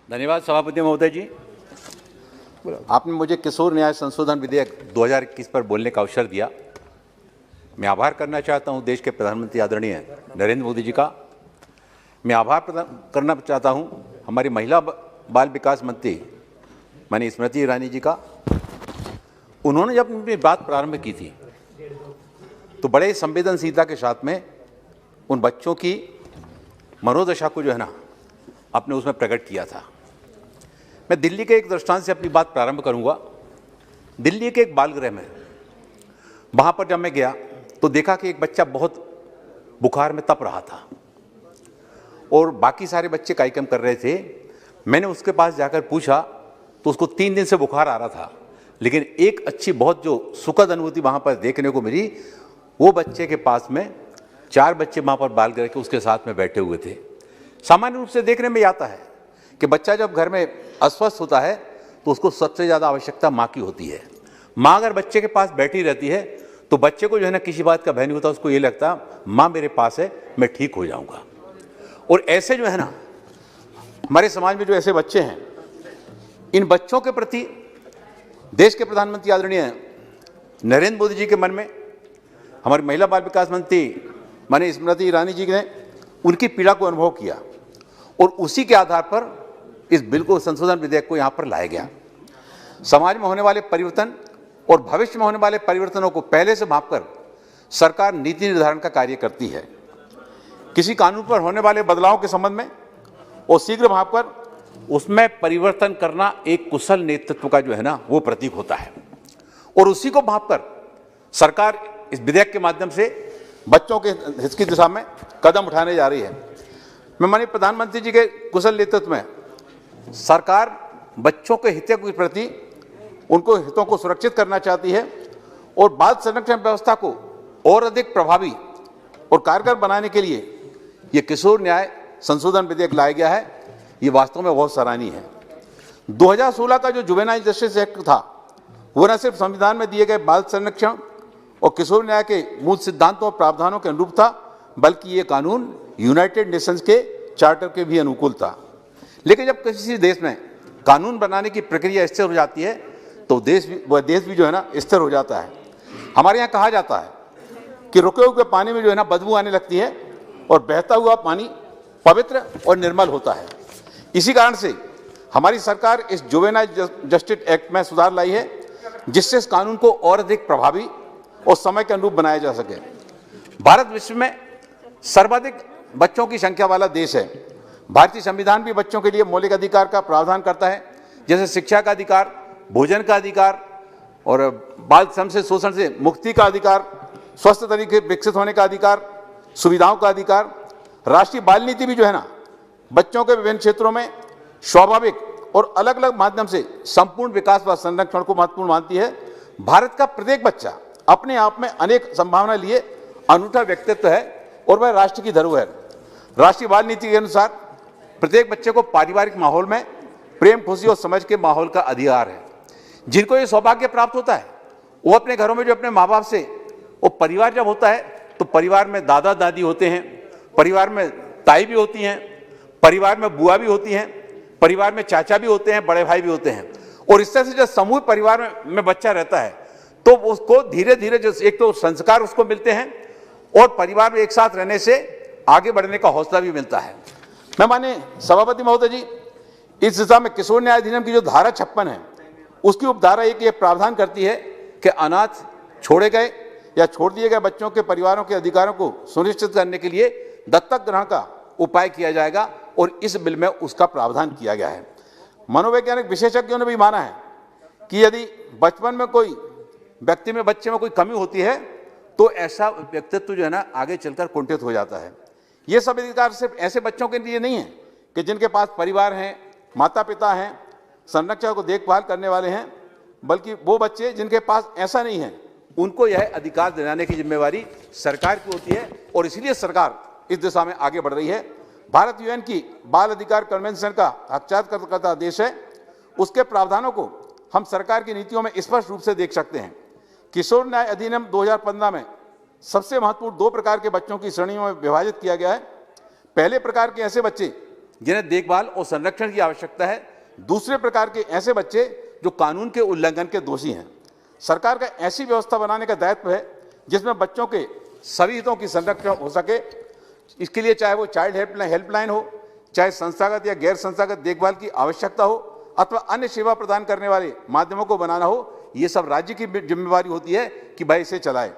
धन्यवाद सभापति महोदय जी। आपने मुझे किशोर न्याय संशोधन विधेयक 2021 पर बोलने का अवसर दिया। मैं आभार करना चाहता हूं देश के प्रधानमंत्री आदरणीय नरेंद्र मोदी जी का। मैं आभार करना चाहता हूं हमारी महिला बाल विकास मंत्री माननीय स्मृति ईरानी जी का। उन्होंने जब अपनी बात प्रारंभ की थी तो बड़े संवेदनशीलता के साथ में उन बच्चों की मनोदशा को जो है ना आपने उसमें प्रकट किया था। मैं दिल्ली के एक दृष्टांत से अपनी बात प्रारंभ करूंगा। दिल्ली के एक बालगृह में वहां पर जब मैं गया तो देखा कि एक बच्चा बहुत बुखार में तप रहा था और बाकी सारे बच्चे कार्यक्रम कर रहे थे। मैंने उसके पास जाकर पूछा तो उसको 3 दिन से बुखार आ रहा था, लेकिन एक अच्छी बहुत जो सुखद अनुभूति वहां पर देखने को मिली, वो बच्चे के पास में 4 बच्चे वहां पर बालगृह के उसके साथ में बैठे हुए थे। सामान्य रूप से देखने में आता है कि बच्चा जब घर में अस्वस्थ होता है तो उसको सबसे ज़्यादा आवश्यकता माँ की होती है। माँ अगर बच्चे के पास बैठी रहती है तो बच्चे को जो है ना किसी बात का भय नहीं होता, उसको ये लगता माँ मेरे पास है, मैं ठीक हो जाऊंगा। और ऐसे जो है ना हमारे समाज में जो ऐसे बच्चे हैं, इन बच्चों के प्रति देश के प्रधानमंत्री आदरणीय नरेंद्र मोदी जी के मन में हमारी महिला बाल विकास मंत्री माननीय स्मृति ईरानी जी ने उनकी पीड़ा को अनुभव किया और उसी के आधार पर इस बिल को संशोधन विधेयक को यहाँ पर लाया गया। समाज में होने वाले परिवर्तन और भविष्य में होने वाले परिवर्तनों को पहले से भांपकर सरकार नीति निर्धारण का कार्य करती है। किसी कानून पर होने वाले बदलाव के संबंध में और शीघ्र भांपकर उसमें परिवर्तन करना एक कुशल नेतृत्व का जो है ना वो प्रतीक होता है और उसी को भांपकर सरकार इस विधेयक के माध्यम से बच्चों के हित की दिशा में कदम उठाने जा रही है। मैं माननीय प्रधानमंत्री जी के कुशल नेतृत्व में सरकार बच्चों के हितों के प्रति उनको हितों को सुरक्षित करना चाहती है और बाल संरक्षण व्यवस्था को और अधिक प्रभावी और कारगर बनाने के लिए ये किशोर न्याय संशोधन विधेयक लाया गया है। ये वास्तव में बहुत सराहनीय है। 2016 का जो जुवेनाइल जस्टिस एक्ट था वो न सिर्फ संविधान में दिए गए बाल संरक्षण और किशोर न्याय के मूल सिद्धांतों और प्रावधानों के अनुरूप था, बल्कि ये कानून यूनाइटेड नेशंस के चार्टर के भी अनुकूल था। लेकिन जब किसी देश में कानून बनाने की प्रक्रिया स्थिर हो जाती है तो देश भी जो है ना स्थिर हो जाता है। हमारे यहाँ कहा जाता है कि रुके हुए पानी में जो है ना बदबू आने लगती है और बहता हुआ पानी पवित्र और निर्मल होता है। इसी कारण से हमारी सरकार इस जुवेनाइल जस्टिस एक्ट में सुधार लाई है जिससे इस कानून को और अधिक प्रभावी और समय के अनुरूप बनाया जा सके। भारत विश्व में सर्वाधिक बच्चों की संख्या वाला देश है। भारतीय संविधान भी बच्चों के लिए मौलिक अधिकार का प्रावधान करता है, जैसे शिक्षा का अधिकार, भोजन का अधिकार और बाल श्रम से शोषण से मुक्ति का अधिकार, स्वस्थ तरीके विकसित होने का अधिकार, सुविधाओं का अधिकार। राष्ट्रीय बाल नीति भी जो है ना बच्चों के विभिन्न क्षेत्रों में स्वाभाविक और अलग अलग माध्यम से संपूर्ण विकास व संरक्षण को महत्वपूर्ण मानती है। भारत का प्रत्येक बच्चा अपने आप में अनेक संभावना लिए अनूठा व्यक्तित्व है और वह राष्ट्र की धरोहर। राष्ट्रीय बाल नीति के अनुसार प्रत्येक बच्चे को पारिवारिक माहौल में प्रेम, खुशी और समझ के माहौल का अधिकार है। जिनको ये सौभाग्य प्राप्त होता है वो अपने घरों में जो अपने माँ बाप से वो परिवार जब होता है तो परिवार में दादा दादी होते हैं, परिवार में ताई भी होती हैं, परिवार में बुआ भी होती हैं, परिवार में चाचा भी होते हैं, बड़े भाई भी होते हैं। और इस तरह से जब समूह परिवार में बच्चा रहता है तो उसको धीरे धीरे जो एक तो संस्कार उसको मिलते हैं और परिवार में एक साथ रहने से आगे बढ़ने का हौसला भी मिलता है। मैं माननीय सभापति महोदय जी, इस दिशा में किशोर न्याय अधिनियम की जो धारा 56 है उसकी उपधारा एक ये प्रावधान करती है कि अनाथ, छोड़े गए या छोड़ दिए गए बच्चों के परिवारों के अधिकारों को सुनिश्चित करने के लिए दत्तक ग्रहण का उपाय किया जाएगा और इस बिल में उसका प्रावधान किया गया है। मनोवैज्ञानिक विशेषज्ञों ने भी माना है कि यदि बचपन में कोई व्यक्ति में बच्चे में कोई कमी होती है तो ऐसा व्यक्तित्व जो है ना आगे चलकर कुंठित हो जाता है। ये सब अधिकार सिर्फ ऐसे बच्चों के लिए नहीं है कि जिनके पास परिवार हैं, माता पिता हैं, संरक्षण को देखभाल करने वाले हैं, बल्कि वो बच्चे जिनके पास ऐसा नहीं है उनको यह अधिकार दिलाने की जिम्मेवारी सरकार की होती है और इसलिए सरकार इस दिशा में आगे बढ़ रही है। भारत यूएन की बाल अधिकार कन्वेंशन का हस्ताक्षरकर्ता देश है। उसके प्रावधानों को हम सरकार की नीतियों में स्पष्ट रूप से देख सकते हैं। किशोर न्याय अधिनियम 2015 में सबसे महत्वपूर्ण 2 प्रकार के बच्चों की श्रेणियों में विभाजित किया गया है। पहले प्रकार के ऐसे बच्चे जिन्हें देखभाल और संरक्षण की आवश्यकता है। दूसरे प्रकार के ऐसे बच्चे जो कानून के उल्लंघन के दोषी हैं। सरकार का ऐसी व्यवस्था बनाने का दायित्व है जिसमें बच्चों के सभी हितों की संरक्षण हो सके। इसके लिए चाहे वो चाइल्ड हेल्पलाइन हो, चाहे संस्थागत या गैर संस्थागत देखभाल की आवश्यकता हो, अथवा अन्य सेवा प्रदान करने वाले माध्यमों को बनाना हो, ये सब राज्य की जिम्मेवारी होती है कि भाई इसे चलाए।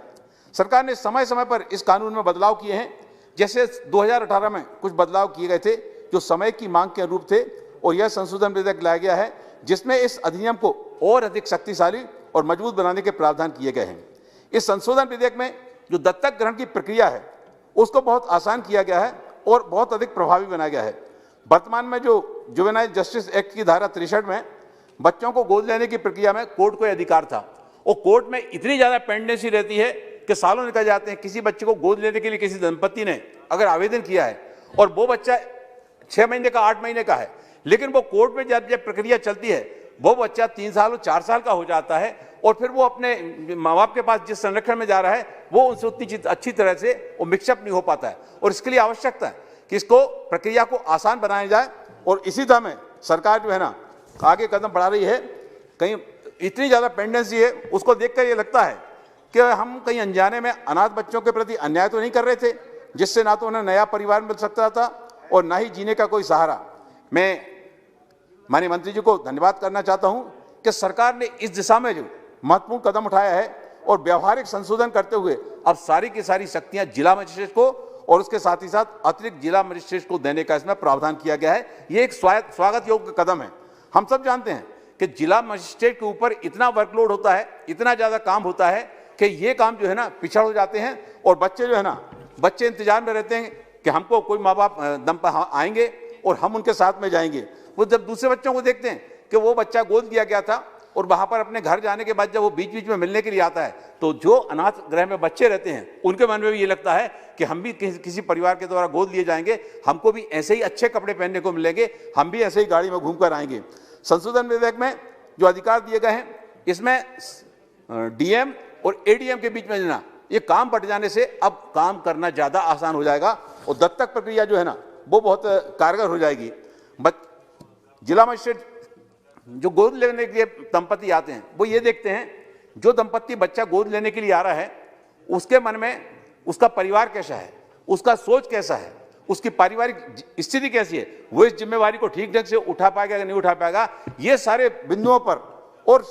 सरकार ने समय समय पर इस कानून में बदलाव किए हैं। जैसे 2018 में कुछ बदलाव किए गए थे जो समय की मांग के अनुरूप थे, और यह संशोधन विधेयक लाया गया है जिसमें इस अधिनियम को और अधिक शक्तिशाली और मजबूत बनाने के प्रावधान किए गए हैं। इस संशोधन विधेयक में जो दत्तक ग्रहण की प्रक्रिया है उसको बहुत आसान किया गया है और बहुत अधिक प्रभावी बनाया गया है। वर्तमान में जो जुवेनाइल जस्टिस एक्ट की धारा 63 में बच्चों को गोद लेने की प्रक्रिया में कोर्ट को अधिकार था, और कोर्ट में इतनी ज्यादा पेंडेंसी रहती है कि सालों निकल जाते हैं। किसी बच्चे को गोद लेने के लिए किसी दंपति ने अगर आवेदन किया है और वो बच्चा 6 महीने का 8 महीने का है, लेकिन वो कोर्ट में जब प्रक्रिया चलती है वो बच्चा 3 साल और 4 साल का हो जाता है, और फिर वो अपने माँ बाप के पास जिस संरक्षण में जा रहा है वो उनसे उतनी अच्छी तरह से वो मिक्सअप नहीं हो पाता है। और इसके लिए आवश्यकता है कि इसको प्रक्रिया को आसान बनाया जाए, और इसी तरह में सरकार जो है ना आगे कदम बढ़ा रही है। कहीं इतनी ज़्यादा पेंडेंसी है उसको देखकर ये लगता है कि हम कहीं अनजाने में अनाथ बच्चों के प्रति अन्याय तो नहीं कर रहे थे, जिससे ना तो उन्हें नया परिवार मिल सकता था और ना ही जीने का कोई सहारा। मैं माननीय मंत्री जी को धन्यवाद करना चाहता हूं कि सरकार ने इस दिशा में जो महत्वपूर्ण कदम उठाया है और व्यवहारिक संशोधन करते हुए अब सारी की सारी शक्तियां जिला मजिस्ट्रेट को और उसके साथ ही साथ अतिरिक्त जिला मजिस्ट्रेट को देने का इसमें प्रावधान किया गया है। ये एक स्वागत योग्य कदम है। हम सब जानते हैं कि जिला मजिस्ट्रेट के ऊपर इतना वर्कलोड होता है, इतना ज्यादा काम होता है कि ये काम जो है ना पिछड़ हो जाते हैं, और बच्चे जो है ना बच्चे इंतजार में रहते हैं कि हमको कोई माँ बाप दम पर आएंगे और हम उनके साथ में जाएंगे। वो जब दूसरे बच्चों को देखते हैं कि वो बच्चा गोद दिया गया था और वहां पर अपने घर जाने के बाद जब वो बीच बीच में मिलने के लिए आता है, तो जो अनाथ गृह में बच्चे रहते हैं उनके मन में भी ये लगता है कि हम भी किसी परिवार के द्वारा गोद लिए जाएंगे, हमको भी ऐसे ही अच्छे कपड़े पहनने को मिलेंगे, हम भी ऐसे ही गाड़ी में घूमकर आएंगे। संशोधन विधेयक में जो अधिकार दिए गए हैं इसमें डीएम और एडीएम के बीच में ना ये काम बट जाने से अब काम करना ज्यादा आसान हो जाएगा, और दत्तक प्रक्रिया जो है ना वो बहुत कारगर हो जाएगी। जिला मजिस्ट्रेट जो गोद लेने के लिए दंपति आते हैं वो ये देखते हैं जो दंपति बच्चा गोद लेने के लिए आ रहा है उसके मन में उसका परिवार कैसा है, उसका सोच कैसा है, उसकी पारिवारिक स्थिति कैसी है, वो इस जिम्मेवारी को ठीक ढंग से उठा पाएगा या नहीं उठा पाएगा। ये सारे बिंदुओं पर और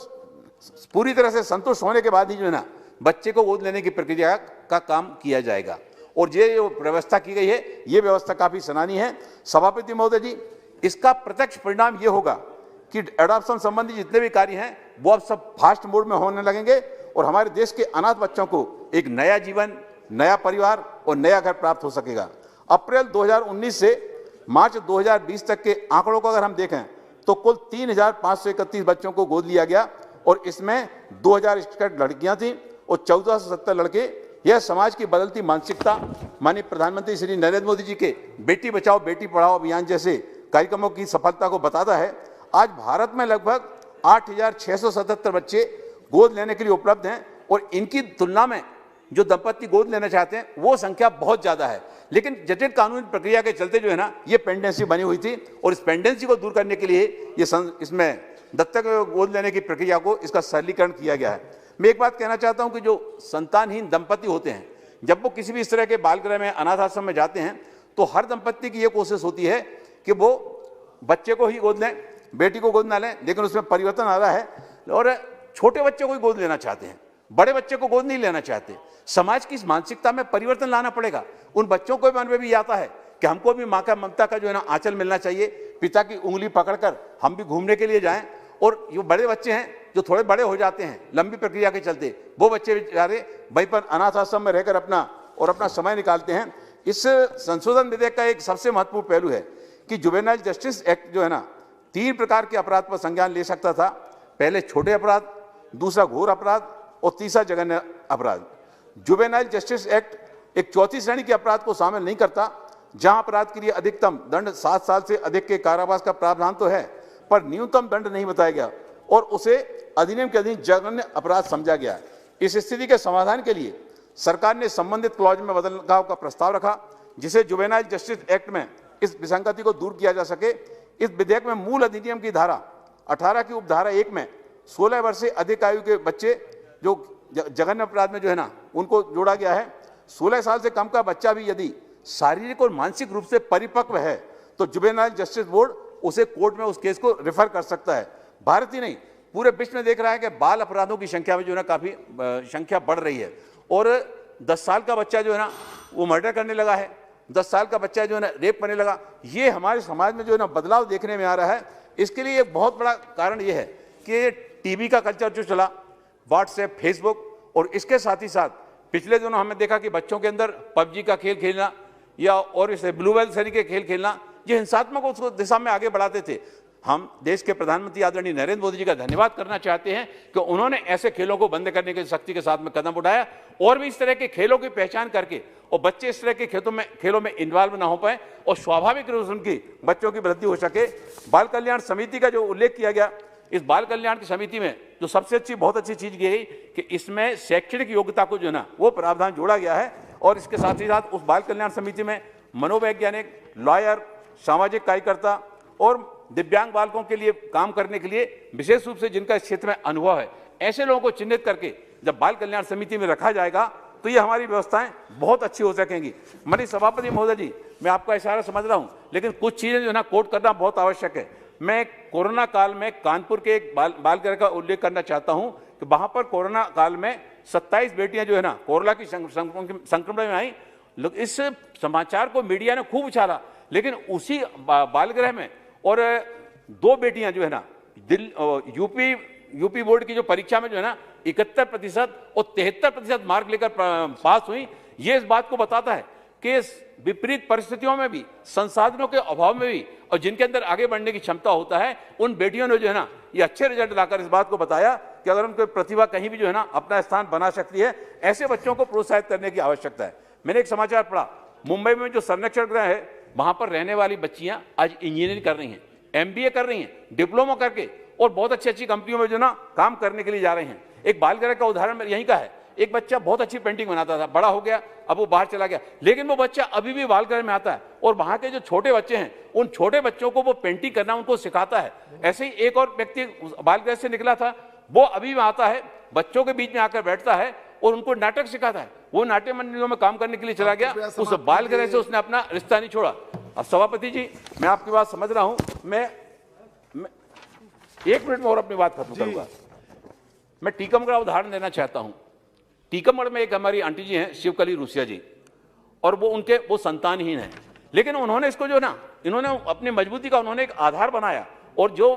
पूरी तरह से संतुष्ट होने के बाद ही जो है ना बच्चे को गोद लेने की प्रक्रिया का काम किया जाएगा। और ये जो व्यवस्था की गई है ये व्यवस्था काफी सराहनीय है। सभापति महोदय जी, इसका प्रत्यक्ष परिणाम ये होगा कि एडॉप्शन संबंधी जितने भी कार्य हैं वो अब सब फास्ट मोड में होने लगेंगे, और हमारे देश के अनाथ बच्चों को एक नया जीवन, नया परिवार और नया घर प्राप्त हो सकेगा। अप्रैल 2019 से मार्च 2020 तक के आंकड़ों को अगर हम देखें तो कुल 3,531 बच्चों को गोद लिया गया, और इसमें 2,061 लड़कियां थीं और 1470 लड़के। यह समाज की बदलती मानसिकता माननीय प्रधानमंत्री श्री नरेंद्र मोदी जी के बेटी बचाओ बेटी पढ़ाओ अभियान जैसे कार्यक्रमों की सफलता को बताता है। आज भारत में लगभग 8,677 बच्चे गोद लेने के लिए उपलब्ध हैं, और इनकी तुलना में जो दंपति गोद लेना चाहते हैं वो संख्या बहुत ज्यादा है। लेकिन जटिल कानूनी प्रक्रिया के चलते जो है ना ये पेंडेंसी बनी हुई थी, और इस पेंडेंसी को दूर करने के लिए इसमें दत्तक गोद लेने की प्रक्रिया को इसका सरलीकरण किया गया है। मैं एक बात कहना चाहता हूं कि जो संतानहीन दंपति होते हैं जब वो किसी भी इस तरह के बाल गृह में अनाथ आश्रम में जाते हैं तो हर दंपति की ये कोशिश होती है कि वो बच्चे को ही गोद लें, बेटी को गोद ना लें, लेकिन उसमें परिवर्तन आ रहा है और छोटे बच्चे को ही गोद लेना चाहते हैं, बड़े बच्चे को गोद नहीं लेना चाहते। समाज की इस मानसिकता में परिवर्तन लाना पड़ेगा। उन बच्चों को मन में भी आता है कि हमको भी माँ का ममता का जो है ना आंचल मिलना चाहिए, पिता की उंगली पकड़कर हम भी घूमने के लिए जाएं। और जो बड़े बच्चे हैं जो थोड़े बड़े हो जाते हैं लंबी प्रक्रिया के चलते, वो बच्चे बेचारे वहीं पर अनाथ आश्रम में रहकर अपना समय निकालते हैं। इस संशोधन विधेयक का एक सबसे महत्वपूर्ण पहलू है कि जुवेनाइल जस्टिस एक्ट जो है ना 3 प्रकार के अपराध पर संज्ञान ले सकता था। पहले छोटे अपराध, दूसरा घोर अपराध और तीसरा जघन्य अपराध। जुवेनाइल जस्टिस एक्ट एक चौथी श्रेणी के अपराध को शामिल नहीं करता, जहां अपराध के लिए अधिकतम दंड 7 साल से अधिक के कारावास का प्रावधान तो है, पर न्यूनतम दंड नहीं बताया गया और उसे अधिनियम के अधीन जघन्य अपराध समझा गया। इस स्थिति के समाधान के लिए सरकार ने संबंधित क्लॉज में बदलाव का प्रस्ताव रखा, जिसे जुवेनाइल जस्टिस एक्ट में इस विसंगति को दूर किया जा सके। इस विधेयक में मूल अधिनियम की धारा 18 की उपधारा 1 में 16 वर्ष से अधिक आयु के बच्चे जो जघन्य अपराध में जो है ना उनको जोड़ा गया है। 16 साल से कम का बच्चा भी यदि शारीरिक और मानसिक रूप से परिपक्व है तो जुवेनाइल जस्टिस बोर्ड उसे कोर्ट में उस केस को रेफर कर सकता है। भारत ही नहीं पूरे विश्व में देख रहा है कि बाल अपराधों की संख्या में जो है ना काफी संख्या बढ़ रही है और 10 साल का बच्चा जो है ना वो मर्डर करने लगा है, 10 साल का बच्चा जो है ना रेप करने लगा। ये हमारे समाज में जो है ना बदलाव देखने में आ रहा है। इसके लिए एक बहुत बड़ा कारण ये है कि टीवी का कल्चर जो चला, व्हाट्सएप, फेसबुक, और इसके साथ ही साथ पिछले दिनों हमने देखा कि बच्चों के अंदर पबजी का खेल खेलना या और इसे ब्लू वेल सरी के खेल खेलना, ये हिंसात्मक उसको दिशा में आगे बढ़ाते थे। हम देश के प्रधानमंत्री आदरणीय नरेंद्र मोदी जी का धन्यवाद करना चाहते हैं कि उन्होंने ऐसे खेलों को बंद करने के सख्ती के साथ में कदम उठाया और भी इस तरह के खेलों की पहचान करके और बच्चे इस तरह के खेलों में इन्वॉल्व ना हो पाए और स्वाभाविक रूप से उनकी बच्चों की वृद्धि हो सके। बाल कल्याण समिति का जो उल्लेख किया गया, इस बाल कल्याण की समिति में जो सबसे अच्छी बहुत अच्छी चीज की गई कि इसमें शैक्षणिक योग्यता को जो है ना वो प्रावधान जोड़ा गया है और इसके साथ ही साथ उस बाल कल्याण समिति में मनोवैज्ञानिक, लॉयर, सामाजिक कार्यकर्ता और दिव्यांग बालकों के लिए काम करने के लिए विशेष रूप से जिनका इस क्षेत्र में अनुभव है, ऐसे लोगों को चिन्हित करके जब बाल कल्याण समिति में रखा जाएगा तो ये हमारी व्यवस्थाएं बहुत अच्छी हो सकेंगी। माननीय सभापति महोदय जी, मैं आपका इशारा समझ रहा हूं, लेकिन कुछ चीजें जो है ना कोट करना बहुत आवश्यक है। मैं कोरोना काल में कानपुर के एक बाल गृह का उल्लेख करना चाहता हूं कि वहां पर कोरोना काल में 27 बेटियां जो है ना कोरोना की संक्रमण में आई। इस समाचार को मीडिया ने खूब उछाला, लेकिन उसी बाल गृह में और 2 बेटियां जो है ना यूपी बोर्ड की जो परीक्षा में जो है ना 71% और 73% मार्क लेकर पास हुई। ये इस बात को बताता है कि विपरीत परिस्थितियों में भी, संसाधनों के अभाव में भी, और जिनके अंदर आगे बढ़ने की क्षमता होता है, उन बेटियों ने जो है ना ये अच्छे रिजल्ट लाकर इस बात को बताया कि अगर उनकी प्रतिभा कहीं भी जो है ना अपना स्थान बना सकती है, ऐसे बच्चों को प्रोत्साहित करने की आवश्यकता है। मैंने एक समाचार पढ़ा, मुंबई में जो संरक्षण गृह है वहां पर रहने वाली बच्चियां आज इंजीनियरिंग कर रही हैं, MBA कर रही हैं, डिप्लोमा करके, और बहुत अच्छी अच्छी कंपनियों में जो ना काम करने के लिए जा रहे हैं। एक बाल गृह का उदाहरण यहीं का है। एक बच्चा बहुत अच्छी पेंटिंग बनाता था, बड़ा हो गया, अब वो बाहर चला गया, लेकिन वो बच्चा अभी भी बाल गृह में आता है और वहां के जो छोटे बच्चे हैं उन छोटे बच्चों को वो पेंटिंग करना उनको सिखाता है। ऐसे ही एक और व्यक्ति बाल गृह से निकला था, वो अभी भी आता है, बच्चों के बीच में आकर बैठता है और उनको नाटक सिखाता है। वो नाट्य मंडलियों में काम करने के लिए चला गया, उस बाल गृह से उसने अपना रिश्ता नहीं छोड़ा। अब सभापति जी, मैं आपकी बात समझ रहा हूं, मैं 1 मिनट में और अपनी बात खत्म करूंगा। मैं टीकमगढ़ का उदाहरण देना चाहता हूं। टीकमगढ़ में एक हमारी आंटी जी हैं, शिवकली रूसिया जी, और वो संतानहीन है, लेकिन उन्होंने इसको जो ना इन्होंने अपनी मजबूती का उन्होंने एक आधार बनाया और जो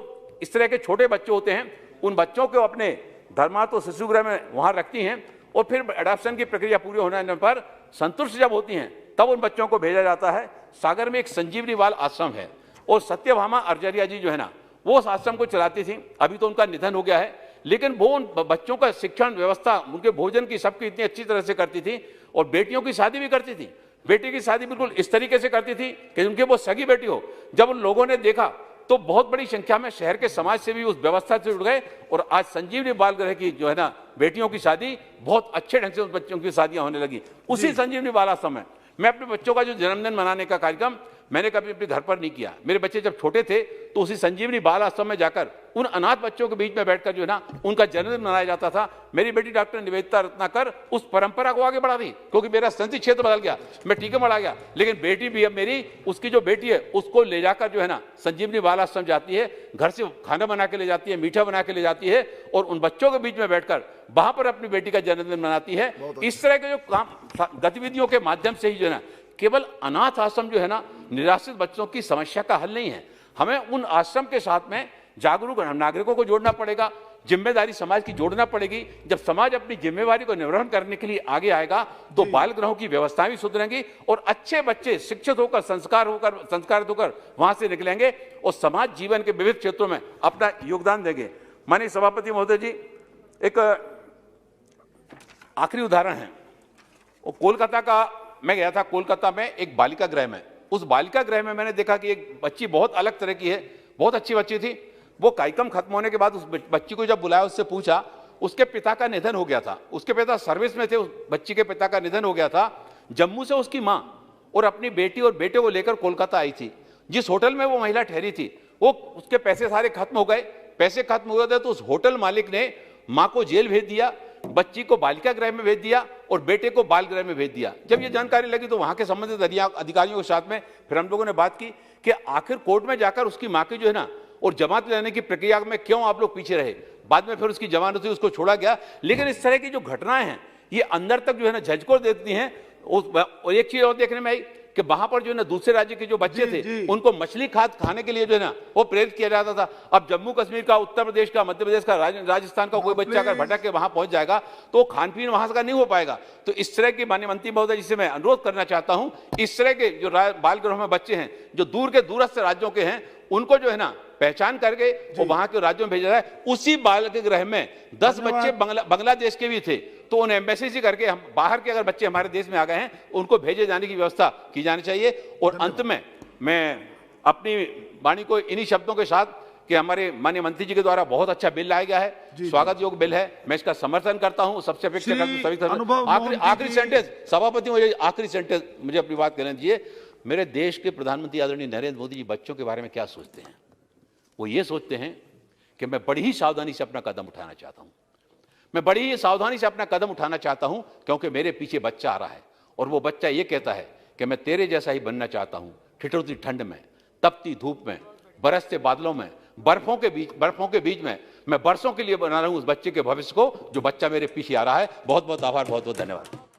इस तरह के छोटे बच्चे होते हैं उन बच्चों को अपने धर्मार्थ शिशु गृह में वहां रखती हैं और फिर एडॉप्शन की प्रक्रिया पूरी होने पर संतुष्ट जब होती हैं तब उन बच्चों को भेजा जाता है। सागर में एक संजीवनी बाल आश्रम है और सत्यभामा अर्जरिया जी जो है ना वो उस आश्रम को चलाती थी। अभी तो उनका निधन हो गया है, लेकिन वो उन बच्चों का शिक्षण व्यवस्था, उनके भोजन की, सबकी इतनी अच्छी तरह से करती थी और बेटियों की शादी भी करती थी। बेटी की शादी बिल्कुल इस तरीके से करती थी कि उनकी वो सगी बेटी हो। जब उन लोगों ने देखा तो बहुत बड़ी संख्या में शहर के समाज से भी उस व्यवस्था से जुड़ गए और आज संजीवनी बाल गृह की जो है ना बेटियों की शादी बहुत अच्छे ढंग से उस बच्चों की शादियां होने लगी उसी संजीवनी बाल आश्रम में। मैं अपने बच्चों का जो जन्मदिन मनाने का कार्यक्रम मैंने कभी अपने घर पर नहीं किया। मेरे बच्चे जब छोटे थे तो उसी संजीवनी बाल आश्रम में जाकर उन अनाथ बच्चों के बीच में बैठकर जो है ना उनका जन्मदिन मनाया जाता था। मेरी बेटी डॉक्टर निवेदिता रत्नाकर उस परंपरा को आगे बढ़ा दी, क्योंकि मेरा संसदीय क्षेत्र बदल गया, मैं टीकमगढ़ आ गया, लेकिन बेटी भी अब मेरी, उसकी जो बेटी है उसको ले जाकर जो है ना संजीवनी बाल आश्रम जाती है, घर से खाना बना के ले जाती है, मीठा बना के ले जाती है और उन बच्चों के बीच में बैठकर वहां पर अपनी बेटी का जन्मदिन मनाती है। इस तरह के जो काम गतिविधियों के माध्यम से ही जो है ना केवल अनाथ आश्रम जो है ना निराश्रित बच्चों की समस्या का हल नहीं है। हमें उन आश्रम के साथ में जागरूक नागरिकों को जोड़ना पड़ेगा, जिम्मेदारी समाज की जोड़ना पड़ेगी। जब समाज अपनी जिम्मेवारी को निर्वहन करने के लिए आगे आएगा तो बाल गृहों की व्यवस्थाएं भी सुधरेंगी और अच्छे बच्चे शिक्षित होकर संस्कारित होकर वहां से निकलेंगे और समाज जीवन के विविध क्षेत्रों में अपना योगदान देंगे। माननीय सभापति महोदय जी, एक आखिरी उदाहरण है, वो कोलकाता का, मैं गया था कोलकाता में एक बालिका गृह में। उस बालिका गृह में मैंने देखा कि एक बच्ची बहुत अलग तरह की है, बहुत अच्छी बच्ची थी। वो कार्यक्रम खत्म होने के बाद उस बच्ची को जब बुलाया, उससे पूछा, उसके पिता का निधन हो गया था, उसके पिता सर्विस में थे, उस बच्ची के पिता का निधन हो गया था। जम्मू से उसकी माँ और अपनी बेटी और बेटे को लेकर कोलकाता आई थी। जिस होटल में वो महिला ठहरी थी, वो उसके पैसे सारे खत्म हो गए। पैसे खत्म हो गए तो उस होटल मालिक ने मां को जेल भेज दिया, बच्ची को बालिका गृह में भेज दिया और बेटे को बाल गृह में भेज दिया। जब ये जानकारी लगी तो वहां के संबंधित अधिकारियों के साथ में फिर हम लोगों ने बात की कि आखिर कोर्ट में जाकर उसकी मां की जो है ना और जमानत लेने की प्रक्रिया में क्यों आप लोग पीछे रहे। बाद में फिर उसकी जमानत हुई, उसको छोड़ा गया। लेकिन इस तरह की जो घटनाएं हैं ये अंदर तक जो है ना झंझोर देती हैं। और एक चीज और देखने में आई कि वहां पर जो है ना दूसरे राज्य के जो बच्चे थे उनको मछली खाने के लिए जो है ना वो प्रेरित किया जाता था। अब जम्मू कश्मीर का, उत्तर प्रदेश का, मध्य प्रदेश का, राजस्थान का कोई बच्चा अगर भटक के वहां पहुंच जाएगा तो खान पीन वहां का नहीं हो पाएगा। तो इस तरह की माननीय मंत्री महोदय जिसे मैं अनुरोध करना चाहता हूं, इस तरह के जो बाल गृह में बच्चे हैं जो दूर के दूरस्थ राज्यों के हैं उनको जो है ना पहचान करके वो वहां के राज्यों में भेजा जाए। उसी बाल गृह में 10 बच्चे बांग्लादेश के भी थे, तो उन्हें एम्बेसी से करके हम बाहर के अगर बच्चे हमारे देश में आ गए हैं उनको भेजे जाने की व्यवस्था की जानी चाहिए। और अंत में मैं अपनी वाणी को इन्हीं शब्दों के साथ कि हमारे माननीय मंत्री जी के द्वारा बहुत अच्छा बिल लाया गया है, स्वागत योग्य बिल है, मैं इसका समर्थन करता हूं। सबसे अपेक्षा करता हूं आखिरी सेंटेंस, सभापति मुझे आखिरी सेंटेंस मुझे अपनी बात कहने दीजिए। मेरे देश के प्रधानमंत्री आदरणीय नरेंद्र मोदी जी बच्चों के बारे में क्या सोचते हैं? वो ये सोचते हैं कि मैं बड़ी ही सावधानी से अपना कदम उठाना चाहता हूं, मैं बड़ी ही सावधानी से अपना कदम उठाना चाहता हूं क्योंकि मेरे पीछे बच्चा आ रहा है और वो बच्चा ये कहता है कि मैं तेरे जैसा ही बनना चाहता हूं। ठिठुरती ठंड में, तपती धूप में, बरसते बादलों में, बर्फों के बीच में मैं बरसों के लिए बना रहा हूं उस बच्चे के भविष्य को जो बच्चा मेरे पीछे आ रहा है। बहुत बहुत आभार, बहुत बहुत धन्यवाद।